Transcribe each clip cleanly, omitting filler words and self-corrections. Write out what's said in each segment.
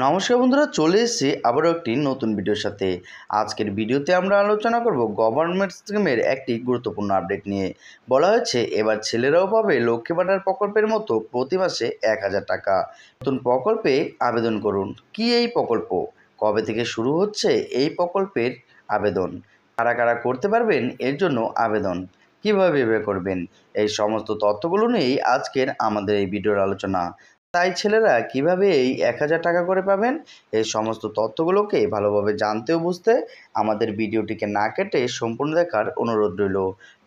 নমস্কার বন্ধুরা, চলে এসেছি আবারও একটি নতুন ভিডিওর সাথে। আজকের ভিডিওতে আমরা আলোচনা করব গভর্নমেন্ট স্কিমের একটি গুরুত্বপূর্ণ আপডেট নিয়ে। বলা হয়েছে এবার ছেলেরাও পাবে লক্ষ্মী ভাণ্ডার প্রকল্পের মতো প্রতি মাসে ১,০০০ টাকা। নতুন প্রকল্পে আবেদন করুন। কি এই প্রকল্প, কবে থেকে শুরু হচ্ছে এই প্রকল্পের আবেদন, কারা কারা করতে পারবেন এর জন্য আবেদন, কীভাবে করবেন, এই সমস্ত তথ্যগুলো নিয়েই আজকের আমাদের এই ভিডিওর আলোচনা। তাই ছেলেরা কিভাবে এই ১,০০০ টাকা করে পাবেন, এই সমস্ত তথ্যগুলোকে ভালোভাবে জানতে ও বুঝতে আমাদের ভিডিওটিকে না কেটে সম্পূর্ণ দেখার অনুরোধ রইল।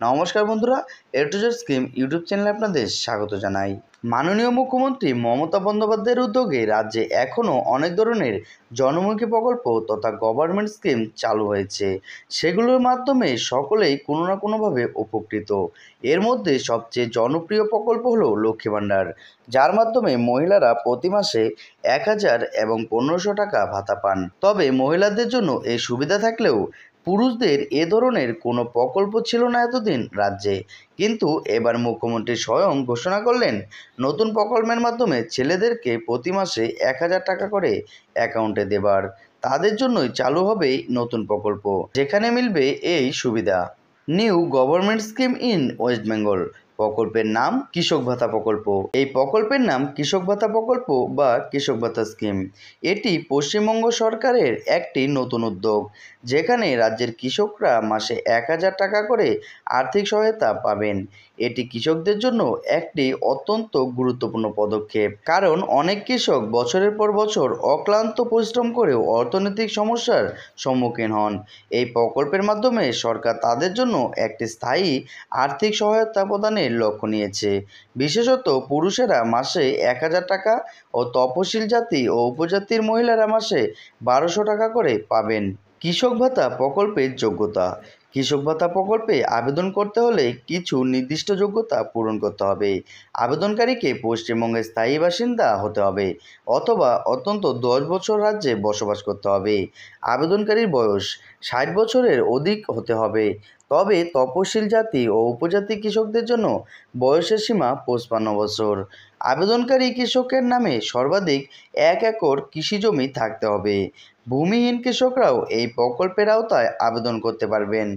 নমস্কার বন্ধুরা, এ টু জেড স্কিম ইউটিউব চ্যানেলে আপনাদের স্বাগত জানাই। মাননীয় মুখ্যমন্ত্রী মমতা বন্দ্যোপাধ্যায়ের উদ্যোগে রাজ্যে এখনও অনেক ধরনের জনমুখী প্রকল্প তথা গভর্নমেন্ট স্কিম চালু হয়েছে। সেগুলোর মাধ্যমে সকলেই কোনো না কোনোভাবে উপকৃত। এর মধ্যে সবচেয়ে জনপ্রিয় প্রকল্প হলো লক্ষ্মী ভাণ্ডার, যার মাধ্যমে মহিলারা প্রতি মাসে ১,০০০ এবং ১৫০০ টাকা ভাতা পান। তবে মহিলাদের জন্য এই সুবিধা থাকলেও পুরুষদের এ ধরনের কোনো প্রকল্প ছিল না এতদিন রাজ্যে। কিন্তু এবার মুখ্যমন্ত্রী স্বয়ং ঘোষণা করলেন নতুন প্রকল্পের মাধ্যমে ছেলেদেরকে প্রতি মাসে ১,০০০ টাকা করে অ্যাকাউন্টে দেবার। তাদের জন্যই চালু হবে নতুন প্রকল্প, যেখানে মিলবে এই সুবিধা। New government scheme in West Bengal. প্রকল্পের নাম কৃষক ভাতা প্রকল্প। এই প্রকল্পের নাম কৃষক ভাতা প্রকল্প বা কৃষক ভাতা স্কিম। এটি পশ্চিমবঙ্গ সরকারের একটি নতুন উদ্যোগ, যেখানে রাজ্যের কৃষকরা মাসে ১,০০০ টাকা করে আর্থিক সহায়তা পাবেন। এটি কৃষকদের জন্য একটি অত্যন্ত গুরুত্বপূর্ণ পদক্ষেপ, কারণ অনেক কৃষক বছরের পর বছর অক্লান্ত পরিশ্রম করেও অর্থনৈতিক সমস্যার সম্মুখীন হন। এই প্রকল্পের মাধ্যমে সরকার তাদের জন্য একটি স্থায়ী আর্থিক সহায়তা প্রদানের লক্ষ্য নিয়েছে। বিশেষত পুরুষেরা মাসে ১,০০০ টাকা ও তপশিল জাতি ও উপজাতির মহিলারা মাসে ১,২০০ টাকা করে পাবেন। কৃষক ভাতা প্রকল্পের যোগ্যতা। কৃষক ভাতা প্রকল্পে আবেদন করতে হলে কিছু নির্দিষ্ট যোগ্যতা পূরণ করতে হবে। আবেদনকারীকে পশ্চিমবঙ্গের স্থায়ী বাসিন্দা হতে হবে অথবা অন্তত ১০ বছর রাজ্যে বসবাস করতে হবে। আবেদনকারীর বয়স ৬০ বছরের অধিক হতে হবে। তবে তপশিল জাতি ও উপজাতি কৃষকদের জন্য বয়সের সীমা ৫৫ বছর। আবেদনকারী কৃষকের নামে সর্বাধিক ১ একর কৃষিজমি থাকতে হবে। ভূমিহীন কৃষকরাও এই প্রকল্পের আওতায় আবেদন করতে পারবেন।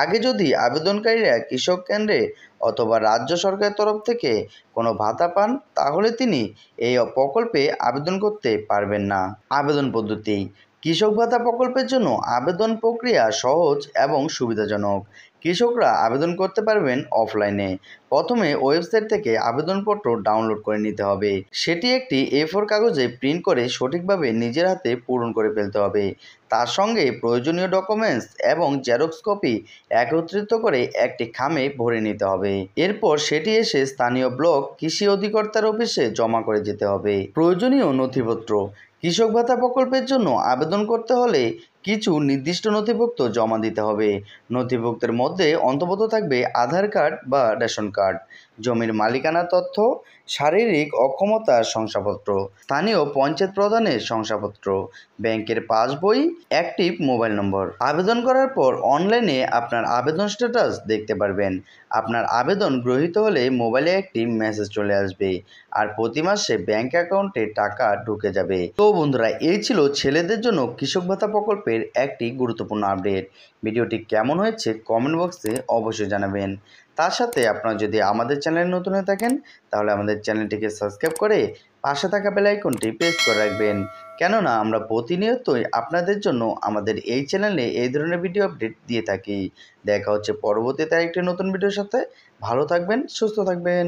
আগে যদি আবেদনকারীরা কৃষক কেন্দ্রে অথবা রাজ্য সরকারের তরফ থেকে কোনো ভাতা পান, তাহলে তিনি এই প্রকল্পে আবেদন করতে পারবেন না। আবেদন পদ্ধতি। কৃষক ভাতা প্রকল্পের জন্য আবেদন প্রক্রিয়া সহজ এবং সুবিধাজনক। কৃষকরা আবেদন করতে পারবেন অফলাইনে। প্রথমে ওয়েবসাইট থেকে আবেদনপত্র ডাউনলোড করে নিতে হবে। সেটি একটি A4 কাগজে প্রিন্ট করে সঠিকভাবে নিজের হাতে পূরণ করে ফেলতে হবে। তার সঙ্গে প্রয়োজনীয় ডকুমেন্টস এবং জেরক্স কপি একত্রিত করে একটি খামে ভরে নিতে হবে। এরপর সেটি এসে স্থানীয় ব্লক কৃষি অধিকর্তার অফিসে জমা করে যেতে হবে। প্রয়োজনীয় নথিপত্র। কৃষক ভাতা প্রকল্পের জন্য আবেদন করতে হলে কিছু নির্দিষ্ট নথিপত্র জমা দিতে হবে। নথিপত্রের মধ্যে অন্তর্ভুক্ত থাকবে আধার কার্ড বা রেশন কার্ড, জমির মালিকানা তথ্য, শারীরিক অক্ষমতার শংসাপত্র, স্থানীয় পঞ্চায়েত প্রধানের শংসাপত্র, ব্যাংকের পাসবই, অ্যাক্টিভ মোবাইল নম্বর। আবেদন করার পর অনলাইনে আপনার আবেদন স্ট্যাটাস দেখতে পারবেন। আপনার আবেদন গৃহীত হলে মোবাইলে একটি মেসেজ চলে আসবে, আর প্রতি মাসে ব্যাংক অ্যাকাউন্টে টাকা ঢুকে যাবে। তো বন্ধুরা, এই ছিল ছেলেদের জন্য কৃষক ভাতা প্রকল্পের একটি গুরুত্বপূর্ণ আপডেট। ভিডিওটি কেমন হয়েছে কমেন্ট বক্সে অবশ্যই জানাবেন। তার সাথে আপনারা যদি আমাদের চ্যানেলে নতুন হয়ে থাকেন, তাহলে আমাদের চ্যানেলটিকে সাবস্ক্রাইব করে পাশে থাকা বেল আইকনটি প্রেস করে রাখবেন, কেননা আমরা প্রতিনিয়তই আপনাদের জন্য আমাদের এই চ্যানেলে এই ধরনের ভিডিও আপডেট দিয়ে থাকি। দেখা হচ্ছে পরবর্তীতে আরেকটি নতুন ভিডিওর সাথে। ভালো থাকবেন, সুস্থ থাকবেন।